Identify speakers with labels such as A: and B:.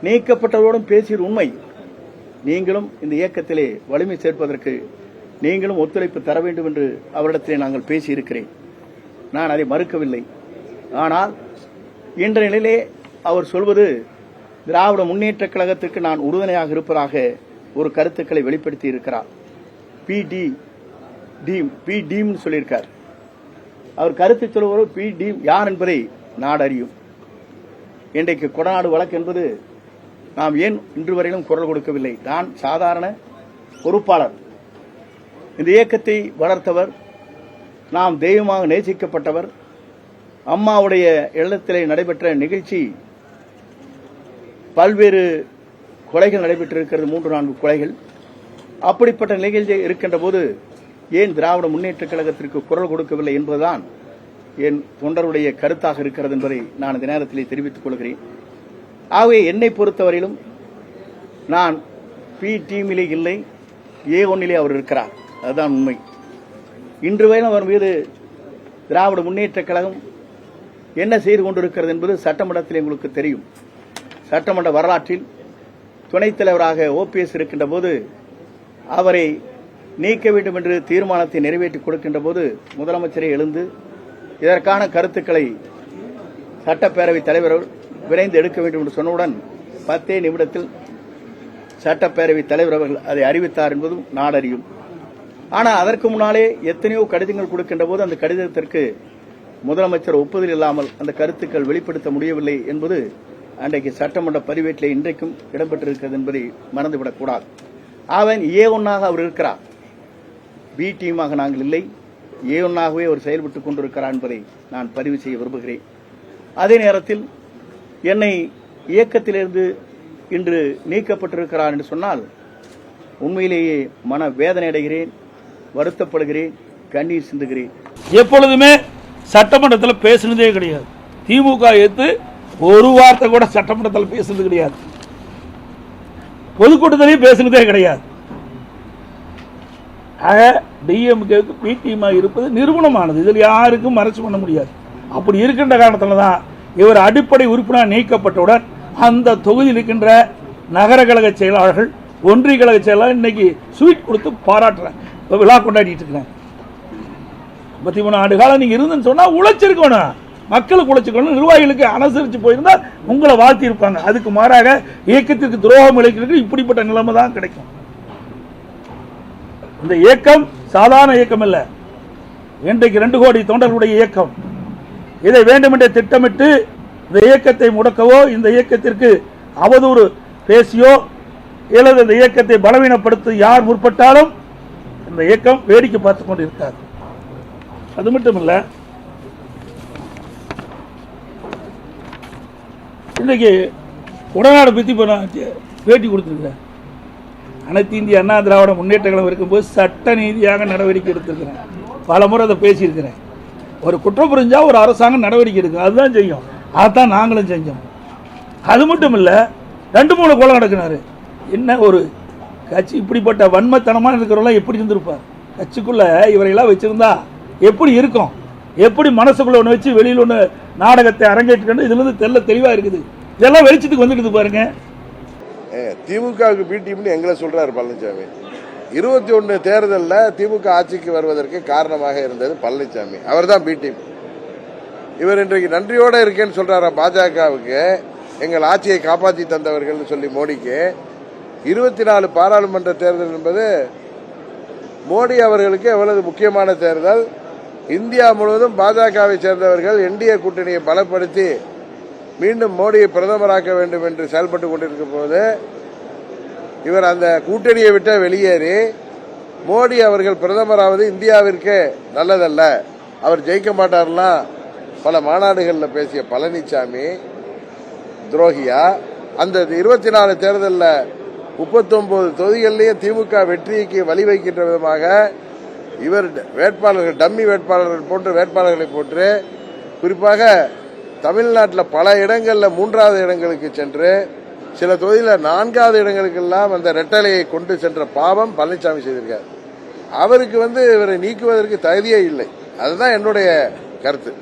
A: நீக்கப்பட்டவரோடும் பேசியது உண்மை. நீங்களும் இந்த இயக்கத்திலே வலிமை சேர்ப்பதற்கு நீங்களும் ஒத்துழைப்பு தர வேண்டும் என்று அவரிடத்திலே நாங்கள் பேசியிருக்கிறேன். நான் அதை மறுக்கவில்லை. ஆனால் இன்றைய நிலையிலே அவர் சொல்வது திராவிட முன்னேற்றக் கழகத்திற்கு நான் உறுதுணையாக இருப்பதாக ஒரு கருத்துக்களை வெளிப்படுத்தி இருக்கிறார். பி டீம் சொல்லியிருக்கார். அவர் கருத்து சொல்லுவோர் பி டீம் யார் என்பதை நாடு அறியும். இன்றைக்கு கொடநாடு வழக்கு என்பது நாம் ஏன் இன்று வரையிலும் குரல் கொடுக்கவில்லை? நான் சாதாரண பொறுப்பாளர். இந்த இயக்கத்தை வளர்த்தவர், நாம் தெய்வமாக நேசிக்கப்பட்டவர். அம்மாவுடைய இல்லத்திலே நடைபெற்ற நிகழ்ச்சி பல்வேறு கொலைகள் நடைபெற்றிருக்கிறது, 3-4 கொலைகள். அப்படிப்பட்ட நிகழ்ச்சி இருக்கின்ற போது ஏன் திராவிட முன்னேற்றக் கழகத்திற்கு குரல் கொடுக்கவில்லை என்பதுதான் என் தொண்டருடைய கருத்தாக இருக்கிறது என்பதை நான் இந்த நேரத்திலே தெரிவித்துக் கொள்கிறேன். ஆகவே என்னை பொறுத்தவரையிலும் நான் பி டீமிலே இல்லை, A1 அவர் இருக்கிறார். அதுதான் உண்மை. இன்று வரையிலும் அவர் மீது திராவிட முன்னேற்றக் கழகம் என்ன செய்து கொண்டிருக்கிறது என்பது சட்டமன்றத்தில் எங்களுக்கு தெரியும். சட்டமன்ற வரலாற்றில் துணைத் தலைவராக OPS இருக்கின்ற போது அவரை நீக்க வேண்டும் என்று தீர்மானத்தை நிறைவேற்றி கொடுக்கின்ற போது முதலமைச்சரை எழுந்து இதற்கான கருத்துக்களை சட்டப்பேரவைத் தலைவர் விரைந்து எடுக்க வேண்டும் என்று சொன்னவுடன் 10 நிமிடத்தில் சட்டப்பேரவைத் தலைவர் அவர்கள் அதை அறிவித்தார் என்பதும் நாடறியும். ஆனால் அதற்கு முன்னாலே எத்தனையோ கடிதங்கள் கொடுக்கின்ற போது அந்த கடிதத்திற்கு முதலமைச்சர் ஒப்புதல் இல்லாமல் அந்த கருத்துக்கள் வெளிப்படுத்த முடியவில்லை என்பது அன்றைக்கு சட்டமன்ற பதிவேட்டில் இன்றைக்கும் இடம்பெற்றிருக்கிறது என்பதை மறந்துவிடக்கூடாது. அவன் A1 அவர் இருக்கிறார். பி டீமாக நாங்கள் இல்லை, A1 அவர் செயல்பட்டுக் கொண்டிருக்கிறார் என்பதை நான் பதிவு செய்ய விரும்புகிறேன். அதே நேரத்தில் என்னை இயக்கத்திலிருந்து இன்று நீக்கப்பட்டிருக்கிறார் என்று சொன்னால் உண்மையிலேயே மன வேதனை அடைகிறேன், வருத்தப்படுகிறேன், கண்ணீர் சிந்துகிறேன்.
B: எப்பொழுதுமே சட்டமன்றத்தில் பேசுனதே கிடையாது. திமுக எடுத்து ஒரு வார்த்தை கூட சட்டமன்றத்தில் பேசுனது கிடையாது. பொதுக்கூட்டத்திலையும் பேசுனதே கிடையாது. ஆக டிஎம்கேக்கு பி டீமா இருப்பது நிறுவனமானது. இதில் யாருக்கும் மறைச்சு பண்ண முடியாது. அப்படி இருக்கின்ற காரணத்தில் தான் இவர் அடிப்படை உறுப்பினர் நீக்கப்பட்டவுடன் அந்த தொகுதியில் இருக்கின்ற நகர கழக செயலாளர்கள், ஒன்றிய கழக செயலாளர் இன்னைக்கு ஸ்வீட் கொடுத்து பாராட்டுறாங்க, விழா கொண்டாடிட்டு இருக்கிறாங்க. 33 ஆண்டு காலம் நீங்க இருந்துன்னு சொன்னா உழைச்சிருக்கணும், மக்களுக்கு உழைச்சிக்கணும், நிர்வாகிகளுக்கு அனுசரிச்சு போயிருந்தா உங்களை வாழ்த்தி இருப்பாங்க. அதுக்கு மாறாக இயக்கத்திற்கு துரோகம் இழைக்கிறதுக்கு இப்படிப்பட்ட நிலைமை தான் கிடைக்கும். இந்த இயக்கம் சாதாரண இயக்கம் இல்ல, இன்றைக்கு 2 கோடி தொண்டர்களுடைய இயக்கம். இதை வேண்டுமென்றே திட்டமிட்டு இந்த இயக்கத்தை முடக்கவோ, இந்த இயக்கத்திற்கு அவதூறு பேசியோ அல்லது இந்த இயக்கத்தை பலவீனப்படுத்த யார் முற்பட்டாலும் இந்த இயக்கம் வேடிக்கை பார்த்துக் கொண்டு இருக்காது. அது மட்டும் இல்ல, இன்னைக்கு கொடநாடு பற்றி பேட்டி கொடுத்துருக்கிறேன். அனைத்து இந்திய அண்ணா திராவிட முன்னேற்ற கழகம் இருக்கும்போது சட்ட நீதியாக நடவடிக்கை எடுத்திருக்கிறேன். பல முறை அதை பேசியிருக்கிறேன். ஒரு குற்றம் புரிஞ்சா ஒரு அரசாங்கம் நடவடிக்கை எடுக்கும், அதுதான் செய்யும். அதான் நாங்களும் செஞ்சோம். அது மட்டும் இல்ல, 2-3 கொலை நடக்கினாரு. என்ன ஒரு கட்சி இப்படிப்பட்ட வன்மத்தனமான இருக்கிறவங்களாம் எப்படி இருந்திருப்பார்? கட்சிக்குள்ள இவரையெல்லாம் வச்சிருந்தா எப்படி இருக்கும்? எப்படி மனசுக்குள்ள ஒன்று வச்சு வெளியில் ஒன்று நாடகத்தை அரங்கேற்று இதுல இருந்து தெளிவா இருக்குது. இதெல்லாம் வெளிச்சத்துக்கு வந்துட்டு பாருங்க.
C: திமுகவுக்கு பி டீம்னு எங்களை சொல்றாரு பழனிசாமி. 21 தேர்தலில் திமுக ஆட்சிக்கு வருவதற்கு காரணமாக இருந்தது பழனிசாமி. அவர் தான் பி டீம். இவர் இன்றைக்கு நன்றியோட இருக்கேன்னு சொல்றாரா பாஜகவுக்கு, எங்கள் ஆட்சியை காப்பாற்றி தந்தவர்கள் சொல்லி மோடிக்கு. 24 பாராளுமன்ற தேர்தல் என்பது மோடி அவர்களுக்கு எவ்வளவு முக்கியமான தேர்தல். இந்தியா முழுவதும் பாஜகவை சேர்ந்தவர்கள் என்டிஏ கூட்டணியை பலப்படுத்தி மீண்டும் மோடியை பிரதமராக்க வேண்டும் என்று செயல்பட்டுக் கொண்டிருக்கும் போது இவர் அந்த கூட்டணியை விட்டு வெளியேறி மோடி அவர்கள் பிரதமராவது இந்தியாவிற்கு நல்லதல்ல, அவர் ஜெயிக்க மாட்டார்லாம் பல மாநாடுகளில் பேசிய பழனிசாமி துரோகியா. அந்த 24 தேர்தலில் 39 தொகுதிகளிலேயே திமுக வெற்றிக்கு வழிவைக்கின்ற விதமாக இவர் வேட்பாளர்கள், டம்மி வேட்பாளர்கள் போன்ற வேட்பாளர்களை போட்டு குறிப்பாக தமிழ்நாட்டில் பல இடங்களில் 3வது இடங்களுக்கு சென்று சில தொகுதியில் 4வது இடங்களுக்கெல்லாம் அந்த ரெட்டலையை கொண்டு சென்ற பாவம் பழனிசாமி செய்திருக்கார். அவருக்கு இவரை நீக்குவதற்கு தகுதியே இல்லை. அதுதான் என்னுடைய கருத்து.